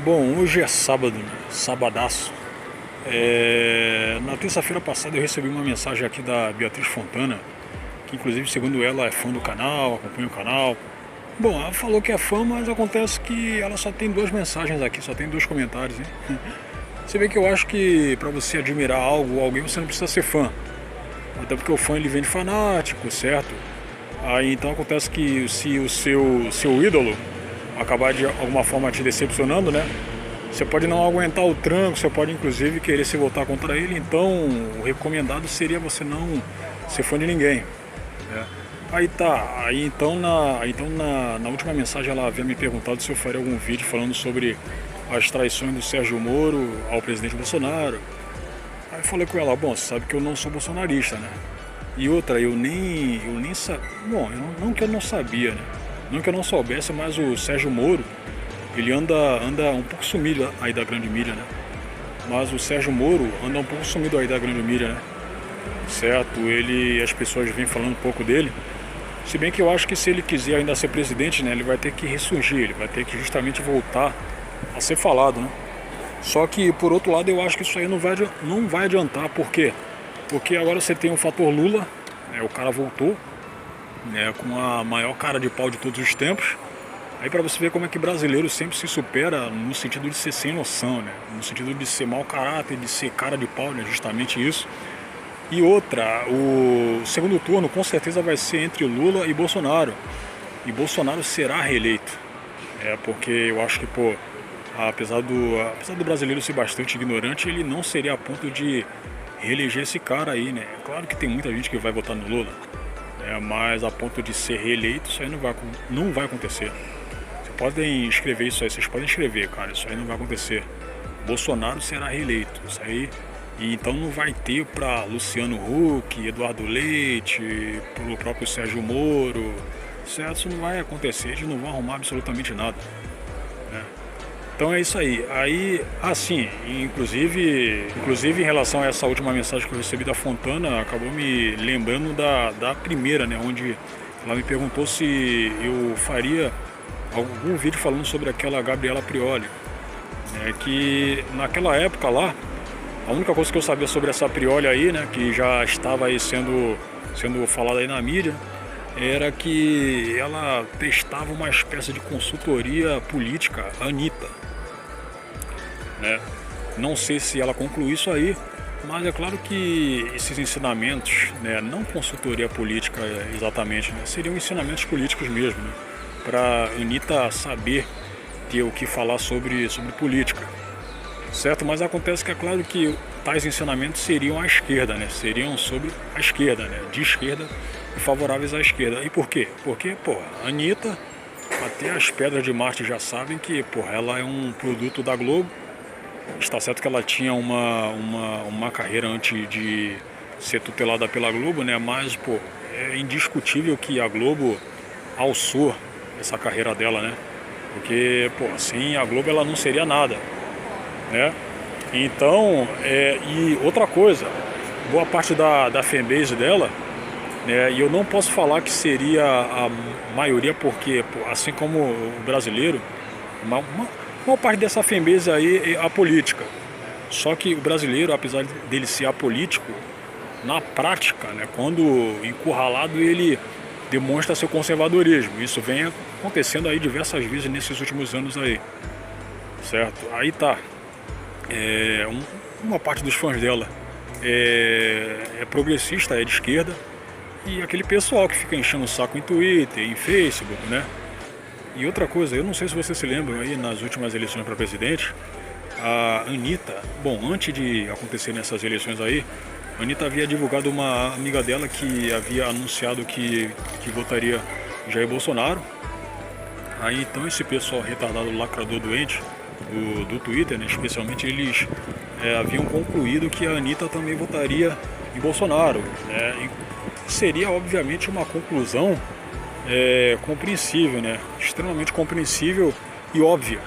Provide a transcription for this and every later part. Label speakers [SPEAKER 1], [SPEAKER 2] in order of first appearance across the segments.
[SPEAKER 1] Bom, hoje é sábado, né? Sabadaço. Na terça-feira passada eu recebi uma mensagem aqui da Beatriz Fontana, que inclusive, segundo ela, é fã do canal, acompanha o canal. Bom, ela falou que é fã, mas acontece que ela só tem duas mensagens aqui, só tem dois comentários, hein? Você vê que eu acho que pra você admirar algo ou alguém, você não precisa ser fã. Até porque o fã ele vem de fanático, certo? Aí então acontece que se o seu ídolo acabar de alguma forma te decepcionando, né? Você pode não aguentar o tranco, você pode inclusive querer se voltar contra ele, então o recomendado seria você não ser fã de ninguém. Né? Aí tá, na última mensagem ela havia me perguntado se eu faria algum vídeo falando sobre as traições do Sérgio Moro ao presidente Bolsonaro. Aí eu falei com ela, bom, você sabe que eu não sou bolsonarista, né? E outra, eu nem sabia, bom, não que eu não sabia, né? Não que eu não soubesse, mas o Sérgio Moro, ele anda um pouco sumido aí da grande mídia, né? Mas o Sérgio Moro anda um pouco sumido aí da grande mídia, né? Certo? As pessoas vêm falando um pouco dele. Se bem que eu acho que se ele quiser ainda ser presidente, né, ele vai ter que ressurgir, ele vai ter que justamente voltar a ser falado, né? Só que, por outro lado, eu acho que isso aí não vai adiantar. Por quê? Porque agora você tem o fator Lula, né, o cara voltou, né, com a maior cara de pau de todos os tempos. Aí pra você ver como é que brasileiro sempre se supera no sentido de ser sem noção, né? No sentido de ser mau caráter, de ser cara de pau, né? Justamente isso. E outra, o segundo turno com certeza vai ser entre Lula e Bolsonaro. E Bolsonaro será reeleito. Porque eu acho que, pô, apesar do brasileiro ser bastante ignorante, ele não seria a ponto de reeleger esse cara aí, né? Claro que tem muita gente que vai votar no Lula, mas a ponto de ser reeleito, isso aí não vai acontecer. Vocês podem escrever isso aí, vocês podem escrever, cara, isso aí não vai acontecer. Bolsonaro será reeleito, isso aí. E então não vai ter para Luciano Huck, Eduardo Leite, pro próprio Sérgio Moro, certo? Isso não vai acontecer, eles não vão arrumar absolutamente nada, né? Então é isso aí. Aí, assim, inclusive em relação a essa última mensagem que eu recebi da Fontana, acabou me lembrando da primeira, né? Onde ela me perguntou se eu faria algum vídeo falando sobre aquela Gabriela Prioli, né? Que naquela época lá, a única coisa que eu sabia sobre essa Prioli aí, né? Que já estava aí sendo falada aí na mídia, era que ela testava uma espécie de consultoria política, a Anitta, né? Não sei se ela concluiu isso aí, mas é claro que esses ensinamentos, né, não consultoria política exatamente, né, seriam ensinamentos políticos mesmo, né, para Anitta saber ter o que falar sobre política, certo? Mas acontece que é claro que tais ensinamentos seriam à esquerda, né, seriam sobre a esquerda, né, de esquerda e favoráveis à esquerda. E por quê? Porque, pô, a Anitta, até as pedras de Marte já sabem que, pô, ela é um produto da Globo. Está certo que ela tinha uma carreira antes de ser tutelada pela Globo, né? Mas, pô, é indiscutível que a Globo alçou essa carreira dela, né? Porque, pô, sem a Globo ela não seria nada, né? Então, e outra coisa, boa parte da fanbase dela, né? E eu não posso falar que seria a maioria, porque, pô, assim como o brasileiro, uma parte dessa fanbase aí é apolítica. Só que o brasileiro, apesar dele ser apolítico, na prática, né, quando encurralado, ele demonstra seu conservadorismo. Isso vem acontecendo aí diversas vezes nesses últimos anos aí, certo? Aí tá, uma parte dos fãs dela é progressista, é de esquerda, e aquele pessoal que fica enchendo o saco em Twitter, em Facebook, né? E outra coisa, eu não sei se você se lembra aí, nas últimas eleições para presidente, a Anitta, bom, antes de acontecerem essas eleições aí, a Anitta havia divulgado uma amiga dela que havia anunciado que votaria Jair Bolsonaro. Aí então esse pessoal retardado, lacrador doente do Twitter, né, especialmente, eles haviam concluído que a Anitta também votaria em Bolsonaro, né? E seria obviamente uma conclusão compreensível, né? Extremamente compreensível e óbvia,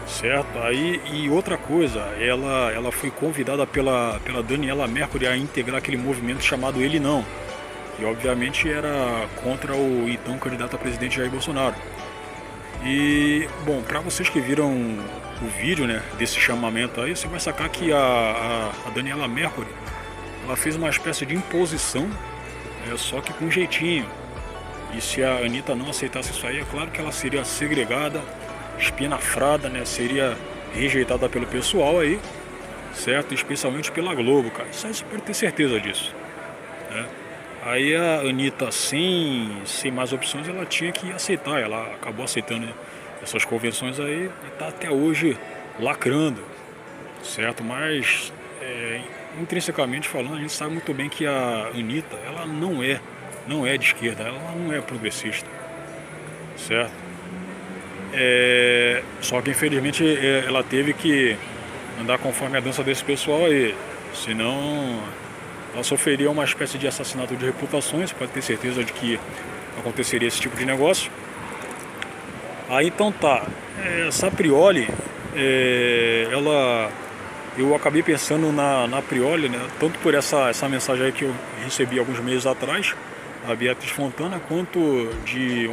[SPEAKER 1] certo? Aí, e outra coisa, ela foi convidada pela Daniela Mercury a integrar aquele movimento chamado Ele Não, que obviamente era contra o então candidato a presidente Jair Bolsonaro. E, bom, para vocês que viram o vídeo, né, desse chamamento aí, você vai sacar que a Daniela Mercury, ela fez uma espécie de imposição, só que com jeitinho. E se a Anitta não aceitasse isso aí, é claro que ela seria segregada, espinafrada, né, seria rejeitada pelo pessoal aí, certo? Especialmente pela Globo, cara. Isso aí você pode ter certeza disso, né? Aí a Anitta, sem mais opções, ela tinha que aceitar. Ela acabou aceitando essas convenções aí e tá até hoje lacrando, certo? Mas intrinsecamente falando, a gente sabe muito bem que a Anitta, ela não é de esquerda, ela não é progressista, certo? Só que infelizmente ela teve que andar conforme a dança desse pessoal aí, senão ela sofreria uma espécie de assassinato de reputações. Pode ter certeza de que aconteceria esse tipo de negócio. Aí então tá, Saprioli, eu acabei pensando na Prioli, né, tanto por essa mensagem aí que eu recebi alguns meses atrás, a Beatriz Fontana, quanto de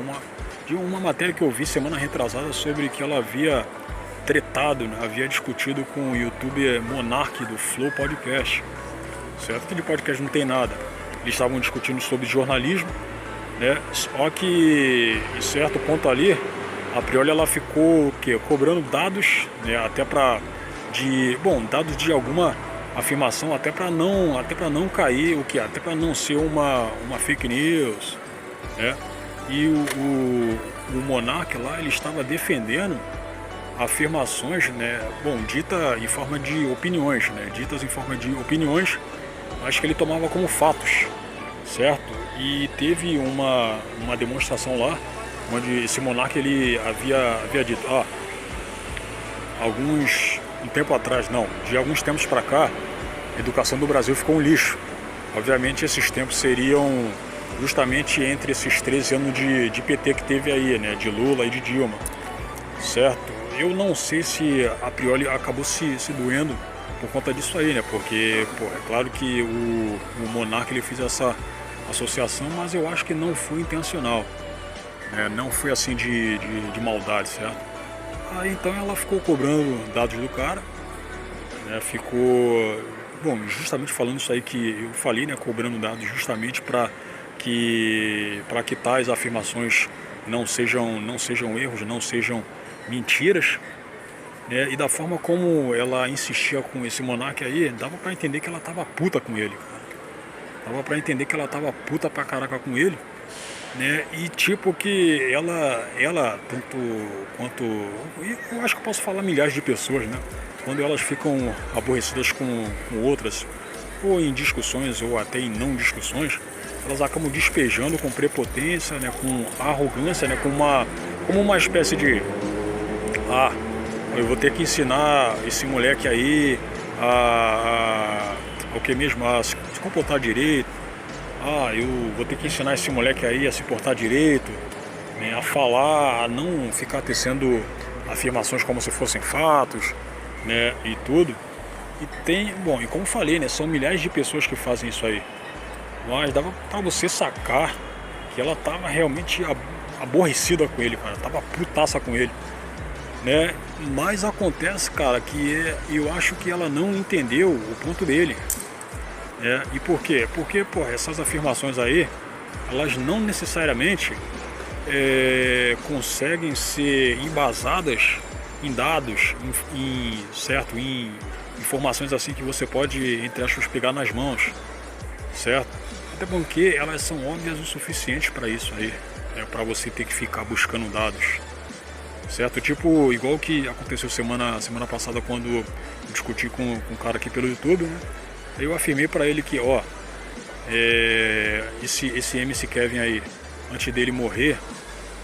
[SPEAKER 1] uma matéria que eu vi semana retrasada sobre que ela havia tretado, né, havia discutido com o youtuber Monark do Flow Podcast, certo? Que de podcast não tem nada. Eles estavam discutindo sobre jornalismo, né? Só que em certo ponto ali, a Prioli ela ficou cobrando dados, né, até dados de alguma afirmação, até para não cair até para não ser uma fake news, né? E o Monark lá, ele estava defendendo afirmações, né, ditas em forma de opiniões, mas que ele tomava como fatos, certo? E teve uma demonstração lá, onde esse Monark ele havia dito, de alguns tempos para cá, a educação do Brasil ficou um lixo. Obviamente esses tempos seriam justamente entre esses 13 anos de PT que teve aí, né, de Lula e de Dilma, certo? Eu não sei se a Prioli acabou se doendo por conta disso aí, né? Porque, é claro que o Monark ele fez essa associação, mas eu acho que não foi intencional, né? Não foi assim de maldade, certo? Aí então ela ficou cobrando dados do cara, né? Justamente falando isso aí que eu falei, né? Cobrando dados justamente para que tais afirmações não sejam erros, não sejam mentiras, né? E da forma como ela insistia com esse Monark aí, dava pra entender que ela tava puta com ele, cara. Dava pra entender que ela tava puta pra caraca com ele, né? E tipo que ela tanto quanto, eu acho que eu posso falar milhares de pessoas, né? Quando elas ficam aborrecidas com outras, ou em discussões, ou até em não discussões, elas acabam despejando com prepotência, né? Com arrogância, né? Como uma espécie de eu vou ter que ensinar esse moleque aí o que mesmo? A se comportar direito. Eu vou ter que ensinar esse moleque aí a se portar direito, né, a falar, a não ficar tecendo afirmações como se fossem fatos, né, e tudo. E como falei, né, são milhares de pessoas que fazem isso aí. Mas dava pra você sacar que ela tava realmente aborrecida com ele, cara. Tava putaça com ele, né? Mas acontece, cara, que eu acho que ela não entendeu o ponto dele, né? E por quê? Porque, essas afirmações aí, elas não necessariamente conseguem ser embasadas em dados, em informações assim que você pode, entre aspas, pegar nas mãos, certo? Até porque elas são óbvias o suficiente para isso aí, para você ter que ficar buscando dados, certo? Tipo, igual que aconteceu semana passada quando eu discuti com um cara aqui pelo YouTube, né? Eu afirmei para ele que, esse MC Kevin aí, antes dele morrer,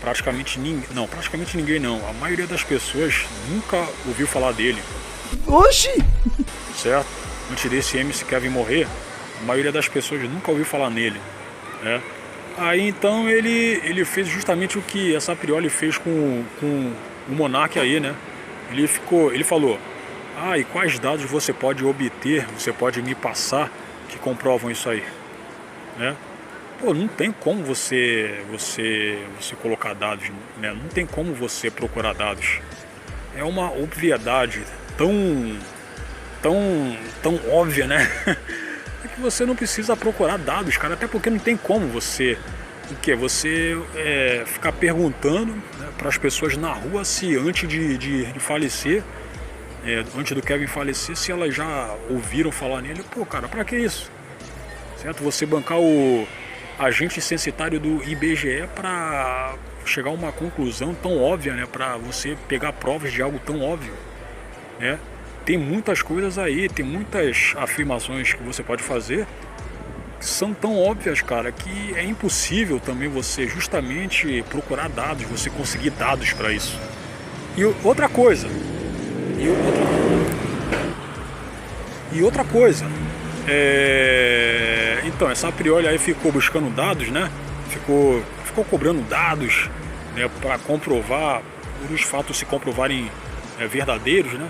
[SPEAKER 1] praticamente ninguém não, a maioria das pessoas nunca ouviu falar dele.
[SPEAKER 2] Oxi!
[SPEAKER 1] Certo? Antes desse MC Kevin morrer, a maioria das pessoas nunca ouviu falar nele, né? Aí então ele fez justamente o que essa Prioli fez com o Monark aí, né? Ele falou, e quais dados você pode obter, você pode me passar que comprovam isso aí, né? Não tem como você colocar dados, né? Não tem como você procurar dados, é uma obviedade tão óbvia, né? É que você não precisa procurar dados, cara, até porque não tem como você ficar perguntando, né, para as pessoas na rua se antes de falecer, antes do Kevin falecer, se elas já ouviram falar nele. Pô, cara, pra que isso? Certo? Você bancar o agente censitário do IBGE para chegar a uma conclusão tão óbvia, né? Para você pegar provas de algo tão óbvio, né? Tem muitas coisas aí, tem muitas afirmações que você pode fazer que são tão óbvias, cara, que é impossível também você justamente procurar dados, você conseguir dados para isso. E outra coisa, então essa Prioli aí ficou buscando dados, né? Ficou cobrando dados, né, para comprovar, os fatos se comprovarem verdadeiros, né?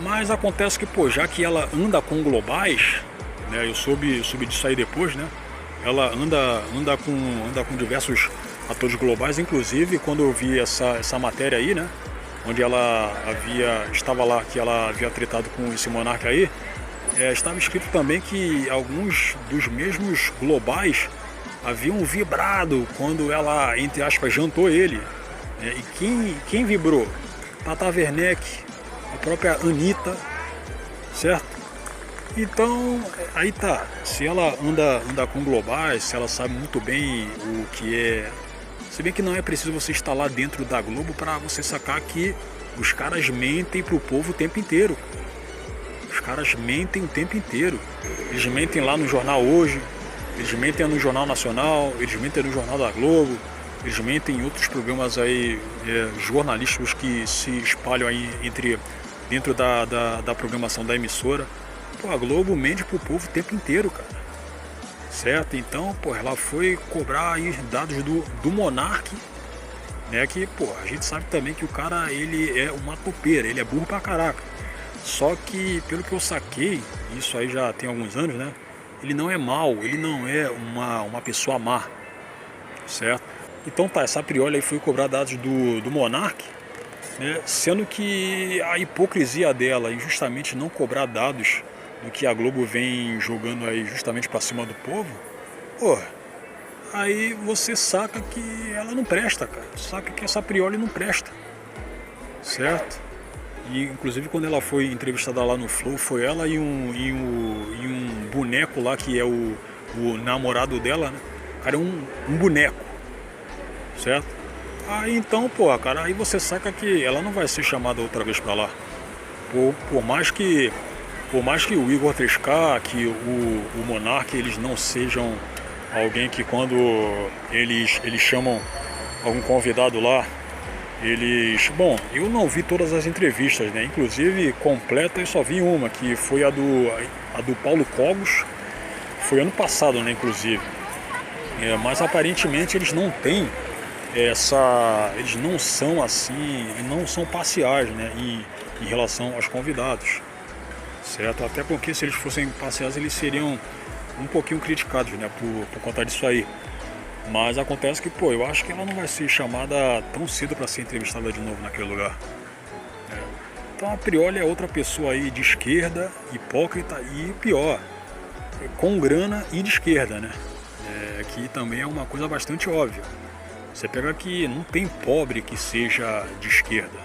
[SPEAKER 1] Mas acontece que, pô, já que ela anda com globais, né, eu soube disso aí depois, né? Ela anda com diversos atores globais, inclusive quando eu vi essa matéria aí, né? Onde estava lá que ela havia tretado com esse monarca aí, estava escrito também que alguns dos mesmos globais haviam vibrado quando ela, entre aspas, jantou ele. E quem vibrou? Tata Werneck, a própria Anitta, certo? Então, aí tá, se ela anda com globais, se ela sabe muito bem o que é. Se bem que não é preciso você estar lá dentro da Globo para você sacar que os caras mentem pro povo o tempo inteiro. Os caras mentem o tempo inteiro. Eles mentem lá no Jornal Hoje, eles mentem no Jornal Nacional, eles mentem no Jornal da Globo, eles mentem em outros programas aí, jornalísticos que se espalham aí dentro da programação da emissora. Pô, a Globo mente pro povo o tempo inteiro, cara. Certo? Então, pô, ela foi cobrar aí dados do Monark, né? Que, pô, a gente sabe também que o cara, ele é uma topeira, ele é burro pra caraca. Só que, pelo que eu saquei, isso aí já tem alguns anos, né? Ele não é mau, ele não é uma pessoa má, certo? Então tá, essa Prioli aí foi cobrar dados do Monark, né? Sendo que a hipocrisia dela em justamente não cobrar dados do que a Globo vem jogando aí justamente pra cima do povo, pô, aí você saca que ela não presta, cara. Saca que essa Prioli não presta, certo? E inclusive quando ela foi entrevistada lá no Flow, foi ela e um boneco lá que é o namorado dela, né? Cara, é um boneco, certo? Aí então, pô, cara, aí você saca que ela não vai ser chamada outra vez pra lá. Por mais que o Igor 3K, que o Monark, eles não sejam alguém que quando eles chamam algum convidado lá, bom, eu não vi todas as entrevistas, né? Inclusive completa eu só vi uma, que foi a do Paulo Cogos, foi ano passado, né? Inclusive, mas aparentemente eles não têm eles não são assim, não são parciais, né? Em relação aos convidados, certo? Até porque se eles fossem parciais, eles seriam um pouquinho criticados, né? Por conta disso aí. Mas acontece que, pô, eu acho que ela não vai ser chamada tão cedo para ser entrevistada de novo naquele lugar. Então a Prioli é outra pessoa aí de esquerda, hipócrita e pior, com grana e de esquerda, né? Que também é uma coisa bastante óbvia. Você pega que não tem pobre que seja de esquerda.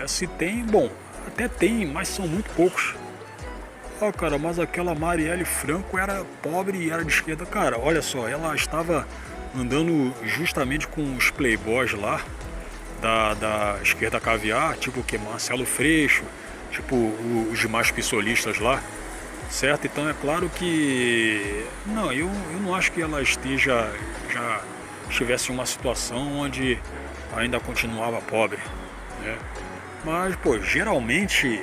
[SPEAKER 1] Se tem, bom, até tem, mas são muito poucos. Cara, mas aquela Marielle Franco era pobre e era de esquerda. Cara, olha só, ela estava andando justamente com os playboys lá da esquerda caviar, tipo que Marcelo Freixo, tipo os demais pissolistas lá, certo? Então é claro que não, eu não acho que ela já estivesse em uma situação onde ainda continuava pobre, né? Mas, pô, geralmente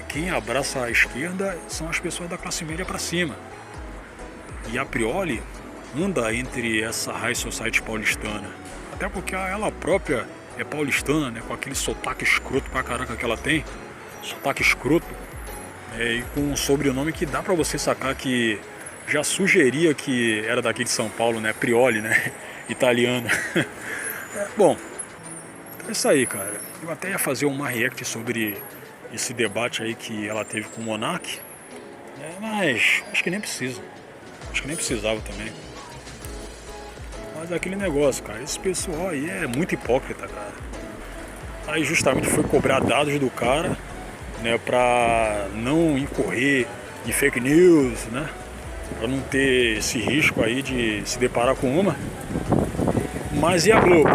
[SPEAKER 1] quem abraça a esquerda são as pessoas da classe média para cima. E a Prioli anda entre essa high society paulistana. Até porque ela própria é paulistana, né? Com aquele sotaque escroto pra caraca que ela tem. Sotaque escroto. E com um sobrenome que dá pra você sacar que já sugeria que era daqui de São Paulo, né? Prioli, né? Italiano. Bom, Então é isso aí, cara. Eu até ia fazer uma react sobre esse debate aí que ela teve com o Monark, né? Mas acho que nem precisa. Acho que nem precisava também. Mas é aquele negócio, cara, esse pessoal aí é muito hipócrita, cara. Aí justamente foi cobrar dados do cara, né, pra não incorrer em fake news, né? Pra não ter esse risco aí de se deparar com uma. Mas e a Globo?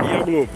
[SPEAKER 1] E a Globo?